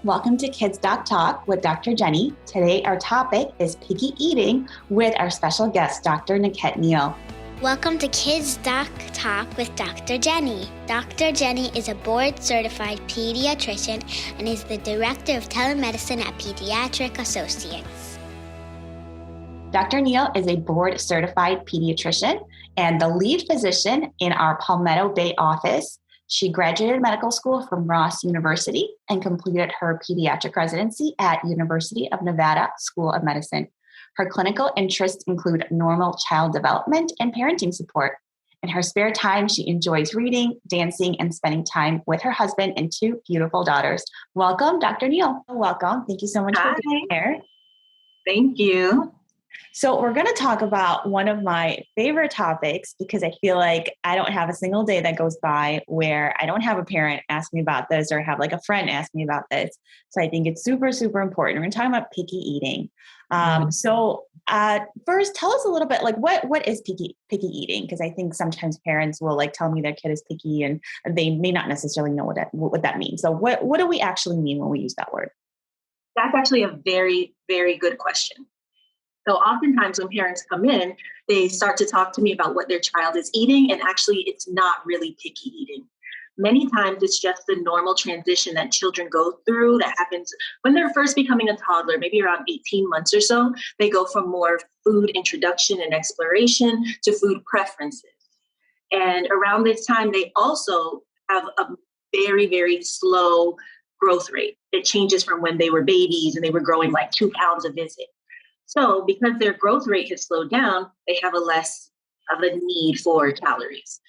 Welcome to Kids Doc Talk with Dr. Jennie. Today our topic is picky eating with our special guest, Dr. Nikette Neal. Welcome to Kids Doc Talk with Dr. Jennie. Dr. Jennie is a board-certified pediatrician and is the director of telemedicine at Pediatric Associates. Dr. Neal is a board-certified pediatrician and the lead physician in our Palmetto Bay office. She graduated medical school from Ross University and completed her pediatric residency at University of Nevada School of Medicine. Her clinical interests include normal child development and parenting support. In her spare time, she enjoys reading, dancing, and spending time with her husband and two beautiful daughters. Welcome, Dr. Neal. Welcome. Thank you so much for being here. Thank you. So we're going to talk about one of my favorite topics because I feel like I don't have a single day that goes by where I don't have a parent ask me about this or have like a friend ask me about this. So I think it's super, super important. We're going to talk about picky eating. So first, tell us a little bit, like what is picky eating? Because I think sometimes parents will like tell me their kid is picky and they may not necessarily know what that means. So what do we actually mean when we use that word? That's actually a very, very good question. So oftentimes when parents come in, they start to talk to me about what their child is eating, and actually it's not really picky eating. Many times it's just the normal transition that children go through that happens when they're first becoming a toddler, maybe around 18 months or so. They go from more food introduction and exploration to food preferences. And around this time, they also have a very, very slow growth rate. It changes from when they were babies and they were growing like 2 pounds a visit. So because their growth rate has slowed down, they have a less of a need for calories.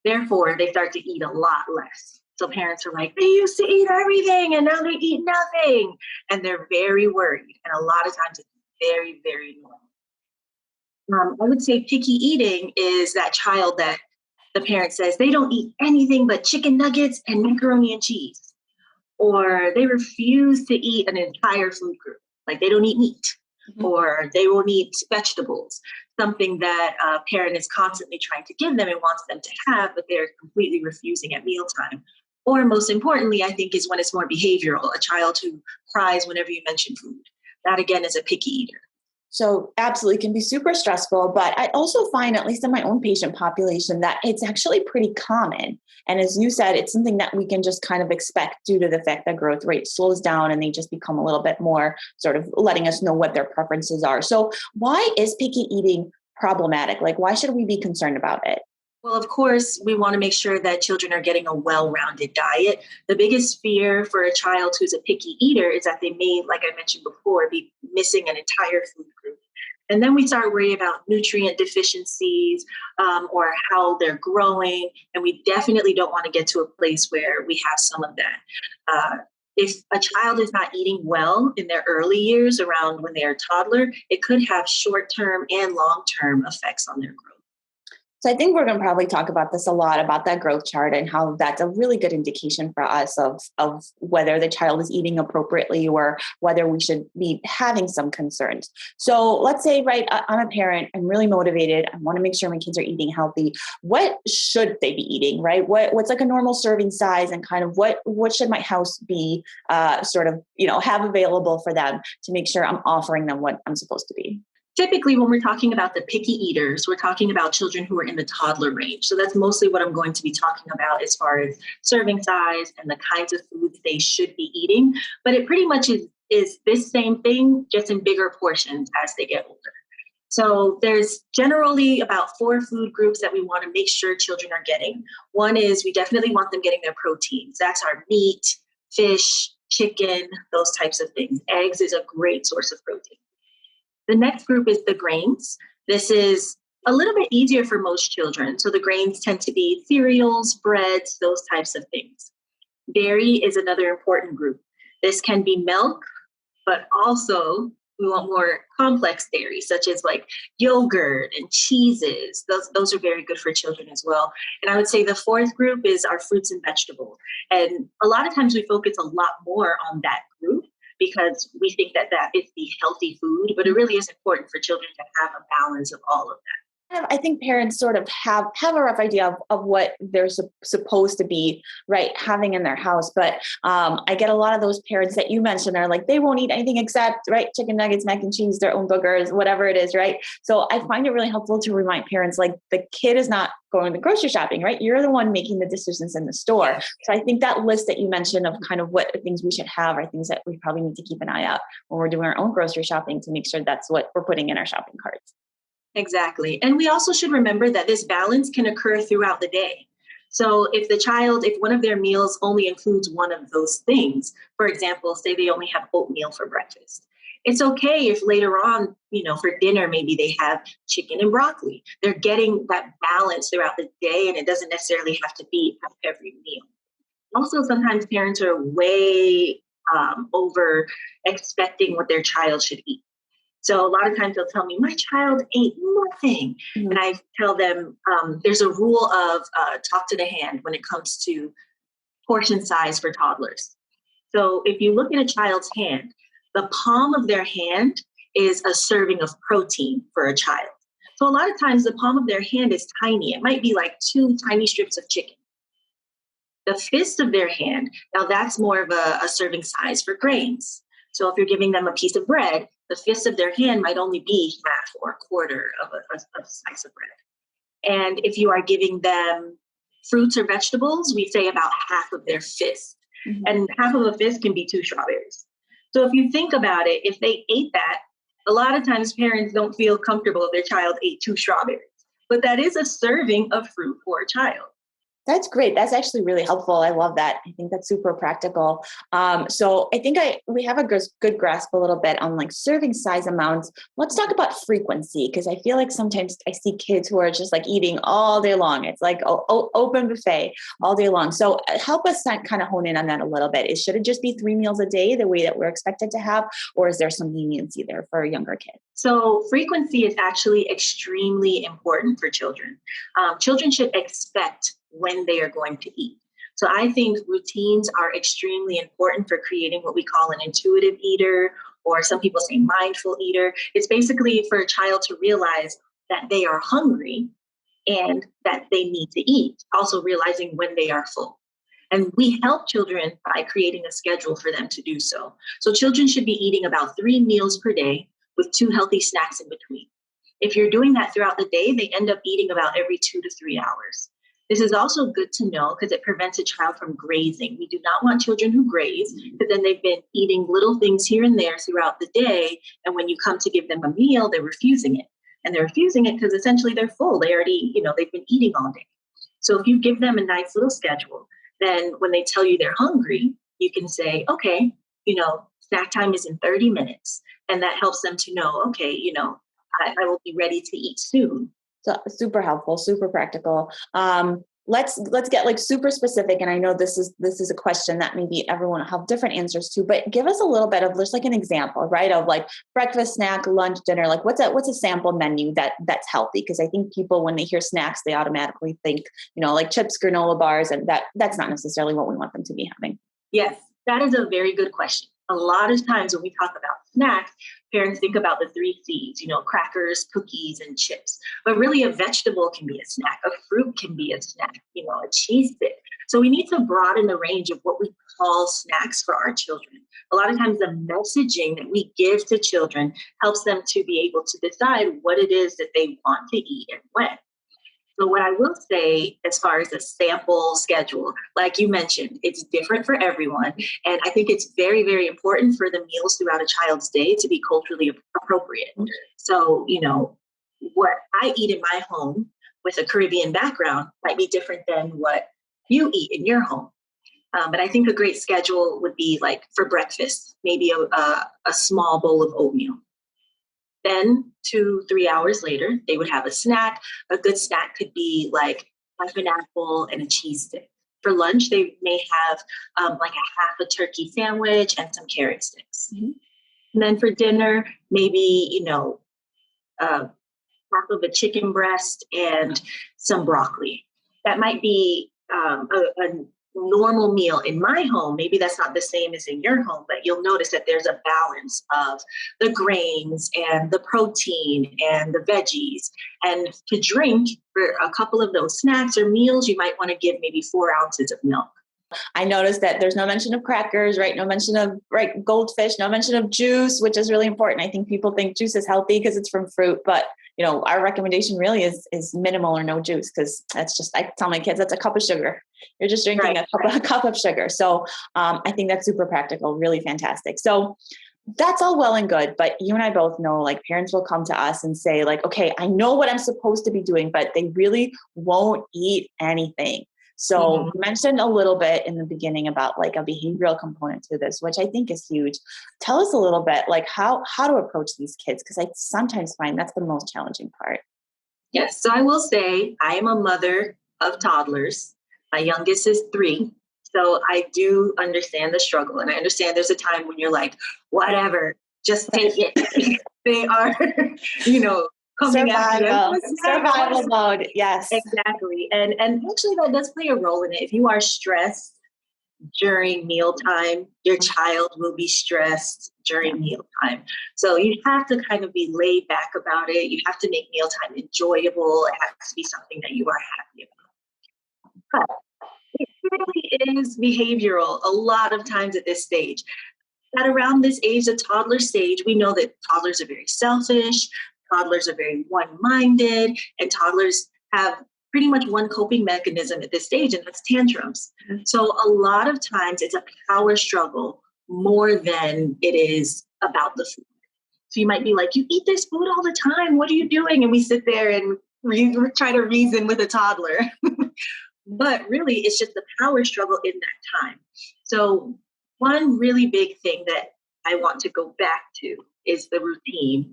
Therefore, they start to eat a lot less. So parents are like, they used to eat everything and now they eat nothing. And they're very worried. And a lot of times it's very, very normal. I would say picky eating is that child that the parent says they don't eat anything but chicken nuggets and macaroni and cheese. Or they refuse to eat an entire food group. Like they don't eat meat. Or they won't eat vegetables, something that a parent is constantly trying to give them and wants them to have, but they're completely refusing at mealtime. Or most importantly, I think, is when it's more behavioral, a child who cries whenever you mention food. That, again, is a picky eater. So absolutely can be super stressful, but I also find, at least in my own patient population, that it's actually pretty common. And as you said, it's something that we can just kind of expect due to the fact that growth rate slows down and they just become a little bit more sort of letting us know what their preferences are. So why is picky eating problematic? Like, why should we be concerned about it? Well, of course, we want to make sure that children are getting a well-rounded diet. The biggest fear for a child who's a picky eater is that they may, like I mentioned before, be missing an entire food group. And then we start worrying about nutrient deficiencies or how they're growing. And we definitely don't want to get to a place where we have some of that. If a child is not eating well in their early years around when they're a toddler, it could have short-term and long-term effects on their growth. So I think we're going to probably talk about this a lot, about that growth chart and how that's a really good indication for us of whether the child is eating appropriately or whether we should be having some concerns. So let's say, right, I'm a parent, I'm really motivated. I want to make sure my kids are eating healthy. What should they be eating, right? What's like a normal serving size and kind of what should my house be sort of, have available for them to make sure I'm offering them what I'm supposed to be? Typically, when we're talking about the picky eaters, we're talking about children who are in the toddler range. So that's mostly what I'm going to be talking about as far as serving size and the kinds of foods they should be eating. But it pretty much is this same thing, just in bigger portions as they get older. So there's generally about 4 food groups that we want to make sure children are getting. One is we definitely want them getting their proteins. That's our meat, fish, chicken, those types of things. Eggs is a great source of protein. The next group is the grains. This is a little bit easier for most children. So the grains tend to be cereals, breads, those types of things. Dairy is another important group. This can be milk, but also we want more complex dairy, such as like yogurt and cheeses. Those are very good for children as well. And I would say the 4th group is our fruits and vegetables. And a lot of times we focus a lot more on that group because we think that is the healthy food, but it really is important for children to have a balance of all of that. I think parents sort of have a rough idea of what they're supposed to be, right, having in their house. But I get a lot of those parents that you mentioned are like, they won't eat anything except, right, chicken nuggets, mac and cheese, their own boogers, whatever it is, right? So I find it really helpful to remind parents, like, the kid is not going to grocery shopping, right? You're the one making the decisions in the store. So I think that list that you mentioned of kind of what things we should have are things that we probably need to keep an eye out when we're doing our own grocery shopping to make sure that's what we're putting in our shopping carts. Exactly. And we also should remember that this balance can occur throughout the day. So if one of their meals only includes one of those things, for example, say they only have oatmeal for breakfast, it's okay if later on, for dinner, maybe they have chicken and broccoli. They're getting that balance throughout the day, and it doesn't necessarily have to be at every meal. Also, sometimes parents are way over expecting what their child should eat. So a lot of times they'll tell me, my child ate nothing. Mm-hmm. And I tell them there's a rule of talk to the hand when it comes to portion size for toddlers. So if you look at a child's hand, the palm of their hand is a serving of protein for a child. So a lot of times the palm of their hand is tiny. It might be like 2 tiny strips of chicken. The fist of their hand, now that's more of a serving size for grains. So if you're giving them a piece of bread, the fist of their hand might only be half or a quarter of a slice of bread. And if you are giving them fruits or vegetables, we say about half of their fist. Mm-hmm. And half of a fist can be 2 strawberries. So if you think about it, if they ate that, a lot of times parents don't feel comfortable if their child ate 2 strawberries. But that is a serving of fruit for a child. That's great. That's actually really helpful. I love that. I think that's super practical. So I think we have a good grasp a little bit on like serving size amounts. Let's talk about frequency, because I feel like sometimes I see kids who are just like eating all day long. It's like open buffet all day long. So help us kind of hone in on that a little bit. Should it just be 3 meals a day the way that we're expected to have, or is there some leniency there for a younger kid? So frequency is actually extremely important for children. Children should expect when they are going to eat. So I think routines are extremely important for creating what we call an intuitive eater, or some people say mindful eater. It's basically for a child to realize that they are hungry and that they need to eat, also realizing when they are full. And we help children by creating a schedule for them to do so. So children should be eating about 3 meals per day with 2 healthy snacks in between. If you're doing that throughout the day, they end up eating about every 2 to 3 hours. This is also good to know because it prevents a child from grazing. We do not want children who graze, because then they've been eating little things here and there throughout the day. And when you come to give them a meal, they're refusing it. And they're refusing it because essentially they're full. They already, they've been eating all day. So if you give them a nice little schedule, then when they tell you they're hungry, you can say, okay, snack time is in 30 minutes. And that helps them to know, okay, I will be ready to eat soon. So super helpful, super practical. Let's get like super specific. And I know this is a question that maybe everyone will have different answers to, but give us a little bit of just like an example, right? Of like breakfast, snack, lunch, dinner, like what's a sample menu that's healthy? Because I think people, when they hear snacks, they automatically think, like chips, granola bars, and that's not necessarily what we want them to be having. Yes, that is a very good question. A lot of times when we talk about snacks, parents think about the 3 C's, crackers, cookies, and chips. But really, a vegetable can be a snack. A fruit can be a snack, a cheese stick. So we need to broaden the range of what we call snacks for our children. A lot of times the messaging that we give to children helps them to be able to decide what it is that they want to eat and when. So what I will say as far as a sample schedule, like you mentioned, it's different for everyone. And I think it's very, very important for the meals throughout a child's day to be culturally appropriate. So, what I eat in my home with a Caribbean background might be different than what you eat in your home. But I think a great schedule would be like for breakfast, maybe a small bowl of oatmeal. Then 2-3 hours later, they would have a snack. A good snack could be like an apple and a cheese stick. For lunch, they may have like a half a turkey sandwich and some carrot sticks. Mm-hmm. And then for dinner, maybe, half of a chicken breast and some broccoli. That might be a normal meal in my home, maybe that's not the same as in your home, but you'll notice that there's a balance of the grains and the protein and the veggies. And to drink for a couple of those snacks or meals, you might want to give maybe 4 ounces of milk. I noticed that there's no mention of crackers, right? No mention of goldfish, no mention of juice, which is really important. I think people think juice is healthy because it's from fruit, but our recommendation really is minimal or no juice, because that's just, I tell my kids, that's a cup of sugar. You're just drinking a cup of sugar. So I think that's super practical, really fantastic. So that's all well and good, but you and I both know, like, parents will come to us and say, like, okay, I know what I'm supposed to be doing, but they really won't eat anything. So you mentioned a little bit in the beginning about like a behavioral component to this, which I think is huge. Tell us a little bit, like how to approach these kids, because I sometimes find that's the most challenging part. Yes. So I will say I am a mother of toddlers. My youngest is 3. So I do understand the struggle. And I understand there's a time when you're like, whatever, just take it. They are, coming survival mode. Yes, exactly. And actually that does play a role in it. If you are stressed during mealtime, your child will be stressed during mealtime. So you have to kind of be laid back about it. You have to make mealtime enjoyable. It has to be something that you are happy about. But it really is behavioral a lot of times at this stage. At around this age, the toddler stage, we know that toddlers are very selfish. Toddlers are very one-minded, and toddlers have pretty much one coping mechanism at this stage, and that's tantrums. So a lot of times it's a power struggle more than it is about the food. So you might be like, you eat this food all the time. What are you doing? And we sit there and try to reason with a toddler. But really, it's just the power struggle in that time. So one really big thing that I want to go back to is the routine.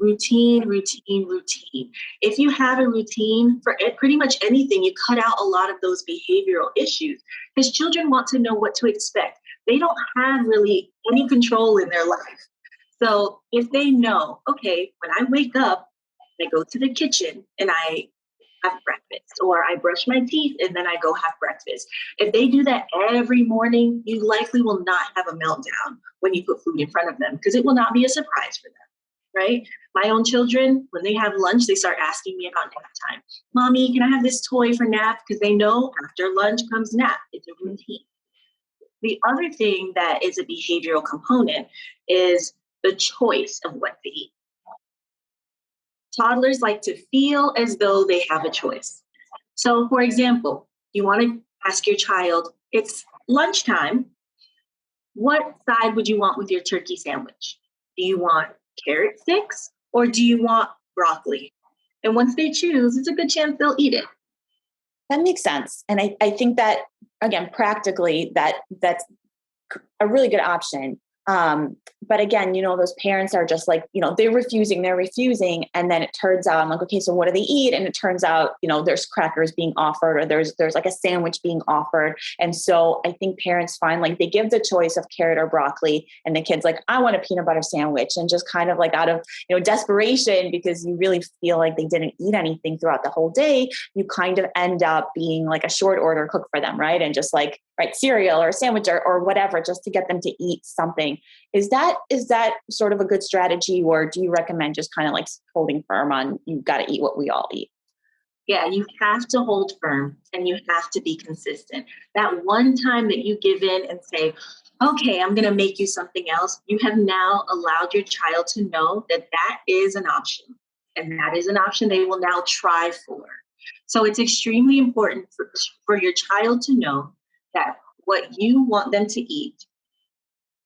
If you have a routine for pretty much anything, you cut out a lot of those behavioral issues, because children want to know what to expect. They don't have really any control in their life. So if they know, okay, when I wake up, I go to the kitchen and I have breakfast, or I brush my teeth and then I go have breakfast. If they do that every morning, you likely will not have a meltdown when you put food in front of them, because it will not be a surprise for them, right? My own children, when they have lunch, they start asking me about nap time. Mommy, can I have this toy for nap? Because they know after lunch comes nap. It's a routine. The other thing that is a behavioral component is the choice of what to eat. Toddlers like to feel as though they have a choice. So, for example, you want to ask your child, it's lunchtime. What side would you want with your turkey sandwich? Do you want carrot sticks or do you want broccoli? And once they choose, it's a good chance they'll eat it. That makes sense. And I think that, again, practically, that's a really good option. But again, those parents are just like, they're refusing. And then it turns out, I'm like, okay, so what do they eat? And it turns out, there's crackers being offered, or there's like a sandwich being offered. And so I think parents find, like, they give the choice of carrot or broccoli, and the kid's like, I want a peanut butter sandwich. And just kind of like out of, desperation, because you really feel like they didn't eat anything throughout the whole day, you kind of end up being like a short order cook for them, right? And just like, cereal or a sandwich or whatever, just to get them to eat something. Is that sort of a good strategy, or do you recommend just kind of like holding firm on, you've got to eat what we all eat? Yeah, you have to hold firm and you have to be consistent. That one time that you give in and say, okay, I'm going to make you something else, you have now allowed your child to know that that is an option, and that is an option they will now try for. So it's extremely important for your child to know that what you want them to eat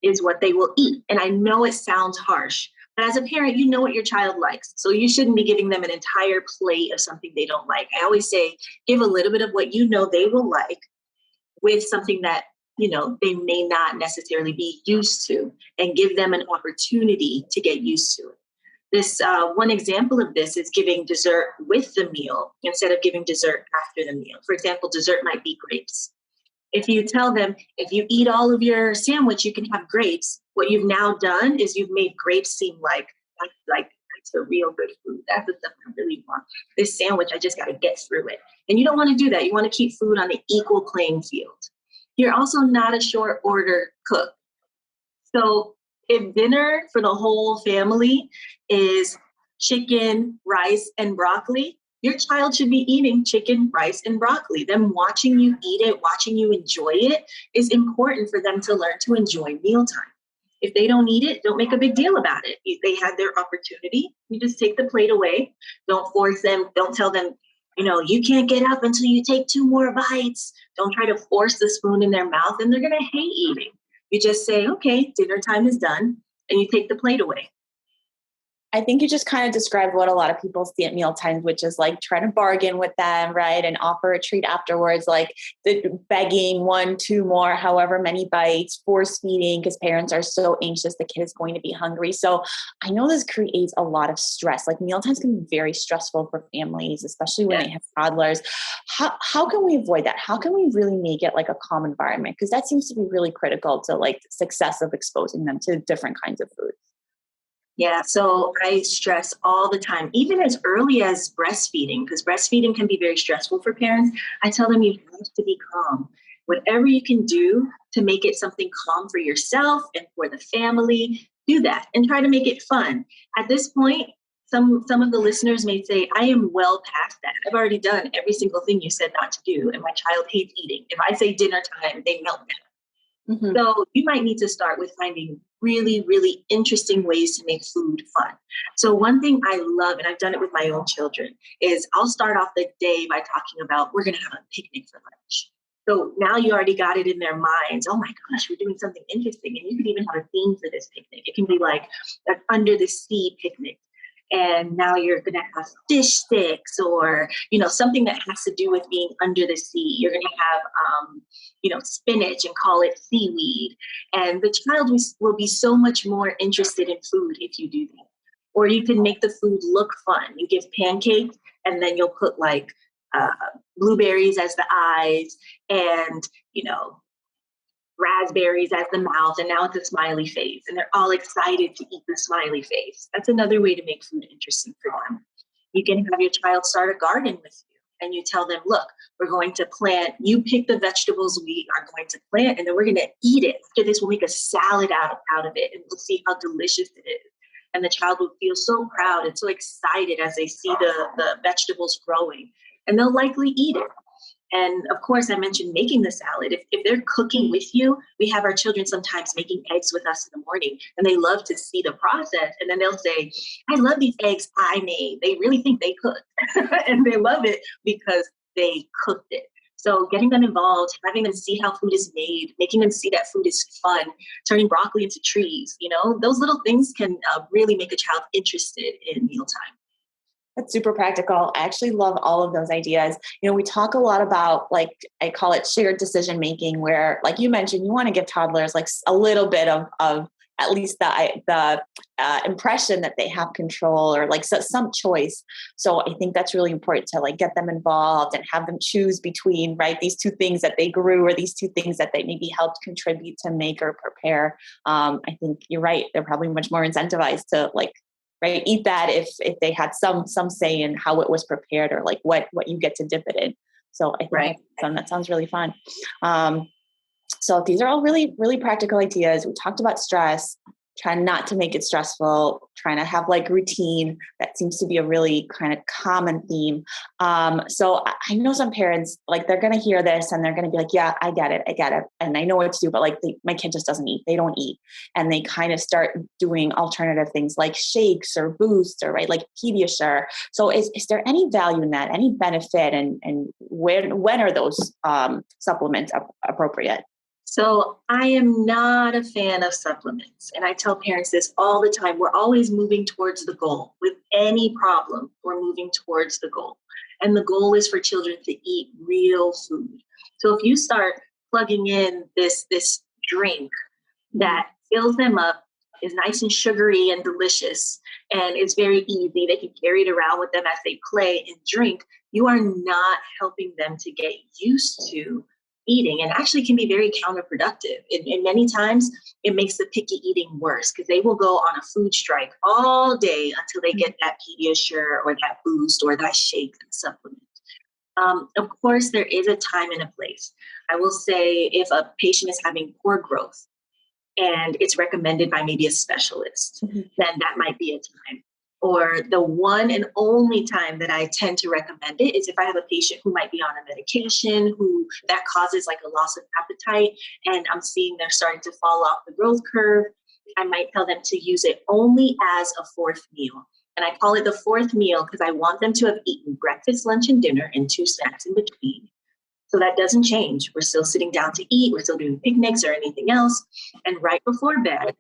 is what they will eat. And I know it sounds harsh, but as a parent, you know what your child likes. So you shouldn't be giving them an entire plate of something they don't like. I always say, give a little bit of what you know they will like with something that, they may not necessarily be used to, and give them an opportunity to get used to it. This one example of this is giving dessert with the meal instead of giving dessert after the meal. For example, dessert might be grapes. If you tell them, if you eat all of your sandwich, you can have grapes, what you've now done is you've made grapes seem like that's the real good food. That's the stuff I really want. This sandwich, I just got to get through it. And you don't want to do that. You want to keep food on an equal playing field. You're also not a short order cook. So if dinner for the whole family is chicken, rice, and broccoli, your child should be eating chicken, rice, and broccoli. Them watching you eat it, watching you enjoy it is important for them to learn to enjoy mealtime. If they don't eat it, don't make a big deal about it. If they had their opportunity, you just take the plate away. Don't force them. Don't tell them, you can't get up until you take 2 more bites. Don't try to force the spoon in their mouth, and they're going to hate eating. You just say, okay, dinner time is done, and you take the plate away. I think you just kind of described what a lot of people see at meal times, which is like trying to bargain with them, right? And offer a treat afterwards, like the begging 1, 2 more, however many bites, force feeding, because parents are so anxious the kid is going to be hungry. So I know this creates a lot of stress. Like meal times can be very stressful for families, especially when they have toddlers. How can we avoid that? How can we really make it like a calm environment? Because that seems to be really critical to like success of exposing them to different kinds of foods. Yeah, so I stress all the time, even as early as breastfeeding, because breastfeeding can be very stressful for parents. I tell them you have to be calm. Whatever you can do to make it something calm for yourself and for the family, do that and try to make it fun. At this point, some of the listeners may say, I am well past that. I've already done every single thing you said not to do, and my child hates eating. If I say dinner time, they melt down. Mm-hmm. So you might need to start with finding really, really interesting ways to make food fun. So one thing I love, and I've done it with my own children, is I'll start off the day by talking about, we're going to have a picnic for lunch. So now you already got it in their minds. Oh my gosh, we're doing something interesting. And you could even have a theme for this picnic. It can be like an under the sea picnic. And now you're going to have fish sticks or, something that has to do with being under the sea. You're going to have, spinach and call it seaweed. And the child will be so much more interested in food if you do that. Or you can make the food look fun. You give pancakes and then you'll put like blueberries as the eyes and, raspberries as the mouth, and now it's a smiley face, and they're all excited to eat the smiley face. That's another way to make food interesting for them. You can have your child start a garden with you, and you tell them, look, we're going to plant, you pick the vegetables we are going to plant, and then we're going to eat it. After this, we'll make a salad out of it, and we'll see how delicious it is. And the child will feel so proud and so excited as they see the vegetables growing, and they'll likely eat it. And of course, I mentioned making the salad. If they're cooking with you, we have our children sometimes making eggs with us in the morning, and they love to see the process. And then they'll say, I love these eggs I made. They really think they cooked. And they love it because they cooked it. So getting them involved, having them see how food is made, making them see that food is fun, turning broccoli into trees, those little things can really make a child interested in mealtime. That's super practical. I actually love all of those ideas. We talk a lot about, like, I call it shared decision making, where, like you mentioned, you want to give toddlers like a little bit of at least the impression that they have control or like some choice. So I think that's really important to like get them involved and have them choose between, right, these 2 things that they grew or these 2 things that they maybe helped contribute to make or prepare. I think you're right. They're probably much more incentivized to right, eat that if they had some say in how it was prepared or like what you get to dip it in. So I think that sounds really fun. So these are all really, really practical ideas. We talked about stress, trying not to make it stressful, trying to have like routine. That seems to be a really kind of common theme. So I know some parents, like, they're going to hear this and they're going to be like, yeah, I get it. And I know what to do, but like my kid just doesn't eat. They don't eat. And they kind of start doing alternative things like shakes or boosts or, right, like Pediasure. So is there any value in that, any benefit, and when are those supplements appropriate? So I am not a fan of supplements. And I tell parents this all the time. We're always moving towards the goal. With any problem, we're moving towards the goal. And the goal is for children to eat real food. So if you start plugging in this drink that fills them up, is nice and sugary and delicious, and it's very easy, they can carry it around with them as they play and drink, you are not helping them to get used to eating, and actually can be very counterproductive. And many times it makes the picky eating worse because they will go on a food strike all day until they get that Pediasure or that boost or that shake and supplement. Of course, there is a time and a place. I will say if a patient is having poor growth and it's recommended by maybe a specialist, then that might be a time. Or the one and only time that I tend to recommend it is if I have a patient who might be on a medication who that causes like a loss of appetite, and I'm seeing they're starting to fall off the growth curve. I might tell them to use it only as a fourth meal. And I call it the fourth meal because I want them to have eaten breakfast, lunch, and dinner and 2 snacks in between. So that doesn't change. We're still sitting down to eat. We're still doing picnics or anything else. And right before bed,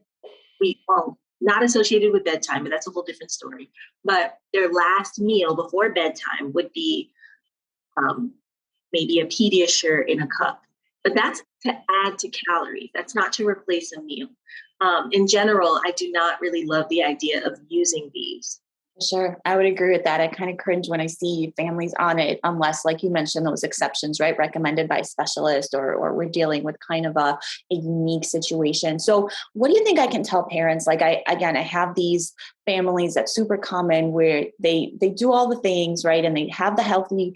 not associated with bedtime, but that's a whole different story. But their last meal before bedtime would be maybe a Pediatrician in a cup. But that's to add to calories. That's not to replace a meal. In general, I do not really love the idea of using these. Sure. I would agree with that. I kind of cringe when I see families on it, unless, like you mentioned, those exceptions, right? Recommended by specialists or we're dealing with kind of a unique situation. So what do you think I can tell parents? Like I have these families that's super common where they do all the things, right? And they have the healthy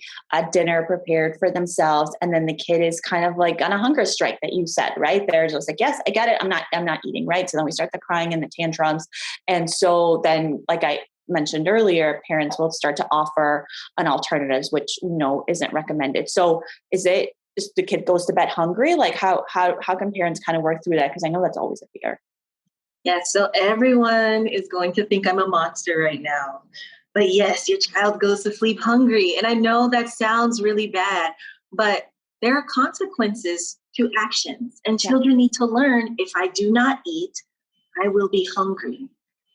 dinner prepared for themselves. And then the kid is kind of like on a hunger strike that you said, right? They're just like, yes, I get it. I'm not eating, right? So then we start the crying and the tantrums. And so then, like I mentioned earlier, parents will start to offer an alternatives, which isn't recommended. So is it just the kid goes to bed hungry? Like how can parents kind of work through that? Because I know that's always a fear. Yeah, so everyone is going to think I'm a monster right now. But yes, your child goes to sleep hungry. And I know that sounds really bad, but there are consequences to actions. And children need to learn, if I do not eat, I will be hungry.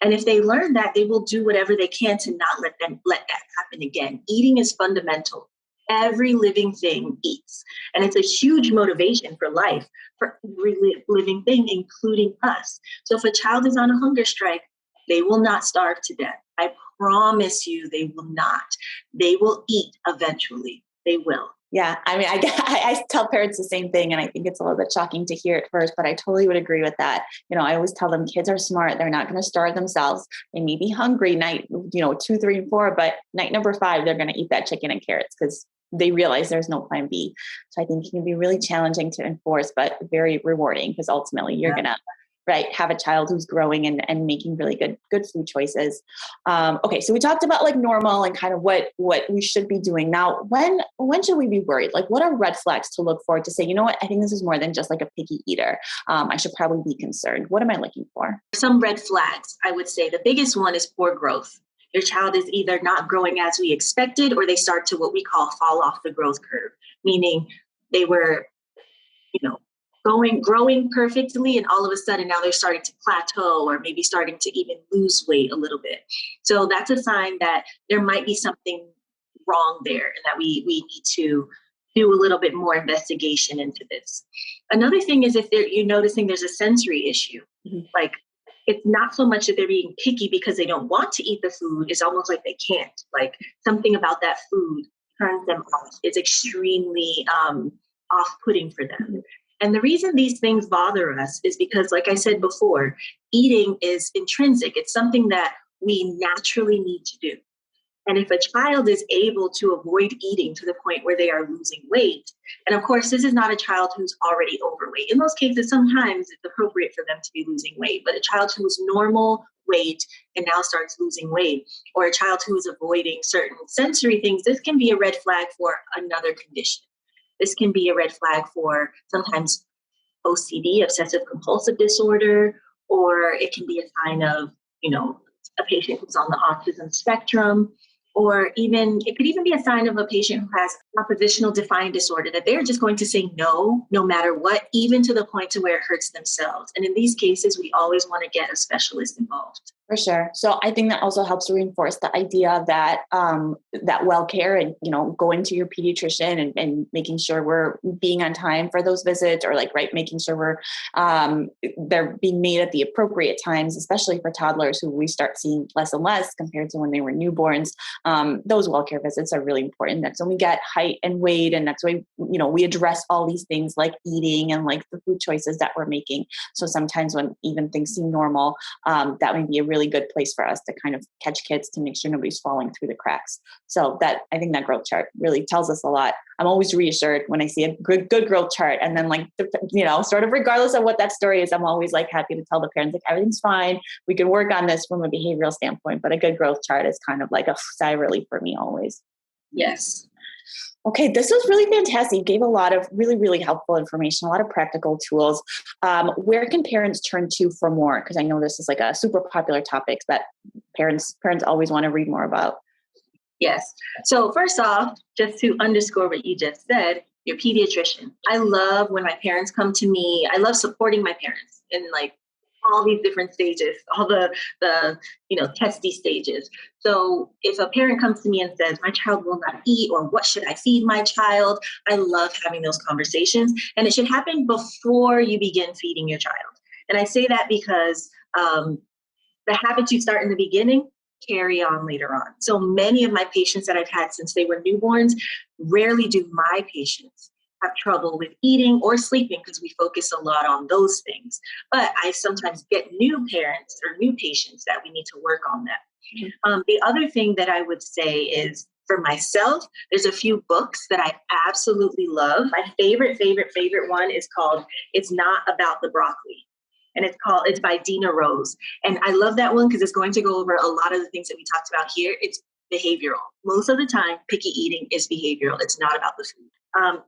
And if they learn that, they will do whatever they can to not let that happen again. Eating is fundamental. Every living thing eats. And it's a huge motivation for life, for every living thing, including us. So if a child is on a hunger strike, they will not starve to death. I promise you they will not. They will eat eventually. They will. Yeah. I mean, I tell parents the same thing, and I think it's a little bit shocking to hear at first, but I totally would agree with that. I always tell them kids are smart. They're not going to starve themselves. They may be hungry night, 2, 3, and 4, but night number 5, they're going to eat that chicken and carrots because they realize there's no plan B. So I think it can be really challenging to enforce, but very rewarding because ultimately you're going to have a child who's growing and making really good food choices. Okay. So we talked about like normal and kind of what we should be doing. Now, when should we be worried? Like what are red flags to look for to say, you know what, I think this is more than just like a picky eater. I should probably be concerned. What am I looking for? Some red flags, I would say the biggest one is poor growth. Your child is either not growing as we expected, or they start to what we call fall off the growth curve, meaning they were, growing perfectly, and all of a sudden now they're starting to plateau or maybe starting to even lose weight a little bit. So that's a sign that there might be something wrong there and that we need to do a little bit more investigation into this. Another thing is if you're noticing there's a sensory issue, like it's not so much that they're being picky because they don't want to eat the food. It's almost like they can't. Like something about that food turns them off. It's extremely off-putting for them. And the reason these things bother us is because, like I said before, eating is intrinsic. It's something that we naturally need to do. And if a child is able to avoid eating to the point where they are losing weight, and of course, this is not a child who's already overweight. In most cases, sometimes it's appropriate for them to be losing weight, but a child who is normal weight and now starts losing weight, or a child who is avoiding certain sensory things, this can be a red flag for another condition. This can be a red flag for sometimes OCD, obsessive compulsive disorder, or it can be a sign of, a patient who's on the autism spectrum, or it could even be a sign of a patient who has oppositional defiant disorder, that they're just going to say no matter what, even to the point to where it hurts themselves. And in these cases, we always want to get a specialist involved. For sure. So I think that also helps reinforce the idea that that well care and, going to your pediatrician and making sure we're being on time for those visits, or making sure they're being made at the appropriate times, especially for toddlers who we start seeing less and less compared to when they were newborns. Those well care visits are really important. That's when we get height and weight, and that's why, we address all these things like eating and like the food choices that we're making. So sometimes when even things seem normal, that may be a really really good place for us to kind of catch kids to make sure nobody's falling through the cracks. So I think that growth chart really tells us a lot. I'm always reassured when I see a good growth chart. And then sort of regardless of what that story is, I'm always happy to tell the parents, everything's fine. We can work on this from a behavioral standpoint, but a good growth chart is kind of like a sigh of relief for me always. Yes. Okay, this was really fantastic. You gave a lot of really, really helpful information, a lot of practical tools. Where can parents turn to for more? Because I know this is a super popular topic that parents always want to read more about. Yes. So first off, just to underscore what you just said, your pediatrician. I love when my parents come to me. I love supporting my parents in all these different stages, all the testy stages. So if a parent comes to me and says, my child will not eat, or what should I feed my child? I love having those conversations, and it should happen before you begin feeding your child. And I say that because the habits you start in the beginning carry on later on. So many of my patients that I've had since they were newborns, rarely do my patients have trouble with eating or sleeping because we focus a lot on those things. But I sometimes get new parents or new patients that we need to work on that. Mm-hmm. The other thing that I would say is, for myself, there's a few books that I absolutely love. My favorite one is called It's Not About the Broccoli. And it's by Dina Rose. And I love that one because it's going to go over a lot of the things that we talked about here. It's behavioral. Most of the time, picky eating is behavioral. It's not about the food.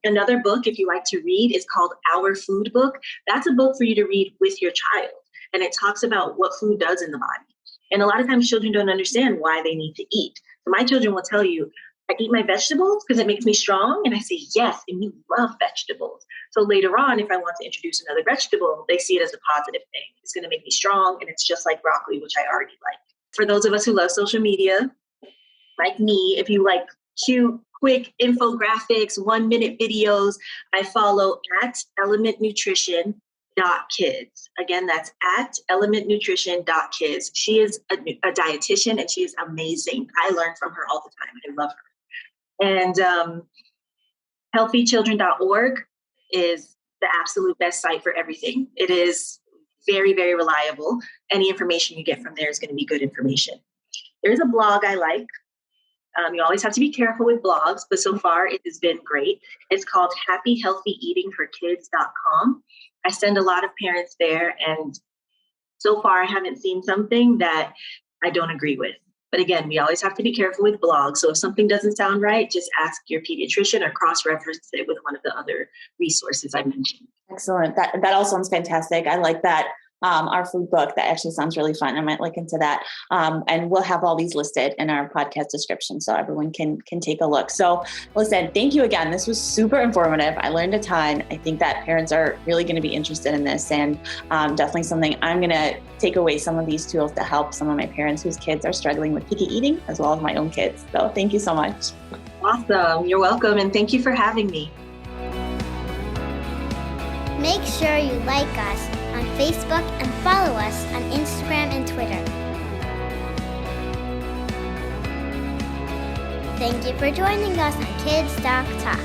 Another book, if you like to read, is called Our Food Book. That's a book for you to read with your child. And it talks about what food does in the body. And a lot of times children don't understand why they need to eat. So my children will tell you, I eat my vegetables because it makes me strong. And I say, yes, and you love vegetables. So later on, if I want to introduce another vegetable, they see it as a positive thing. It's going to make me strong. And it's just like broccoli, which I already like. For those of us who love social media, like me, if you like cute, quick infographics, 1-minute videos, I follow at elementnutrition.kids. Again, that's at elementnutrition.kids. She is a dietitian and she is amazing. I learn from her all the time. I love her. And healthychildren.org is the absolute best site for everything. It is very, very reliable. Any information you get from there is going to be good information. There's a blog I like. You always have to be careful with blogs, but so far it has been great. It's called happyhealthyeatingforkids.com. I send a lot of parents there, and so far I haven't seen something that I don't agree with. But again, we always have to be careful with blogs. So if something doesn't sound right, just ask your pediatrician or cross-reference it with one of the other resources I mentioned. Excellent. That all sounds fantastic. I like that. Our food book, that actually sounds really fun. I might look into that. And we'll have all these listed in our podcast description so everyone can take a look. So listen, thank you again. This was super informative. I learned a ton. I think that parents are really going to be interested in this, and definitely something I'm going to take away some of these tools to help some of my parents whose kids are struggling with picky eating, as well as my own kids. So thank you so much. Awesome. You're welcome. And thank you for having me. Make sure you like us on Facebook and follow us on Instagram and Twitter. Thank you for joining us on Kids Doc Talk.